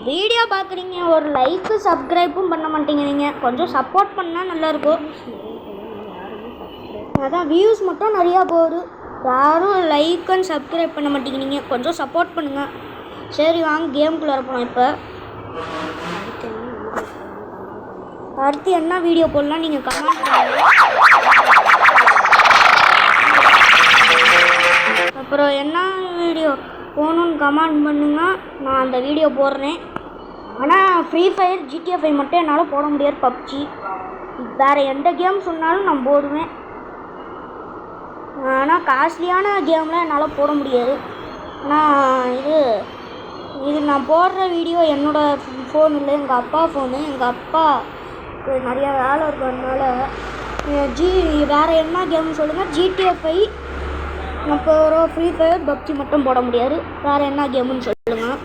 Video பார்க்குறீங்க, ஒரு like சப்ஸ்கிரைப்பும் பண்ண மாட்டேங்கிறீங்க. கொஞ்சம் சப்போர்ட் பண்ணால் நல்லாயிருக்கும். அதான் வியூஸ் மட்டும் நிறையா போகுது, யாரும் லைக் அண்ட் சப்ஸ்கிரைப் பண்ண மாட்டேங்கிறீங்க. கொஞ்சம் சப்போர்ட் பண்ணுங்கள். சரி வாங்க கேமுக்குள்ளே போகலாம். இப்போ அடுத்து என்ன வீடியோ போடலாம் நீங்கள் கமெண்ட் பண்ணுங்கள். அப்புறம் என்ன வீடியோ போகணுன்னு கமெண்ட் பண்ணுங்கள், நான் அந்த வீடியோ போடுறேன். ஆனால் ஃப்ரீ ஃபயர் GTA 5 மட்டும் என்னால் போட முடியாது. பப்ஜி வேறு எந்த கேம் சொன்னாலும் நான் போடுவேன். ஆனால் காஸ்ட்லியான கேம்லாம் என்னால் போட முடியாது. ஆனால் இது நான் போடுற வீடியோ என்னோடய ஃபோன் இல்லை, எங்கள் அப்பா ஃபோனு. எங்கள் அப்பாவுக்கு நிறையா வேலை இருக்கிறதுனால வேறு என்ன கேம் சொல்லுங்கள். GTA 5 அப்புறம் ஃப்ரீ ஃபயர் பப்ஜி மட்டும் போட முடியாது. வேறு என்ன கேமுன்னு சொல்லுங்கள்.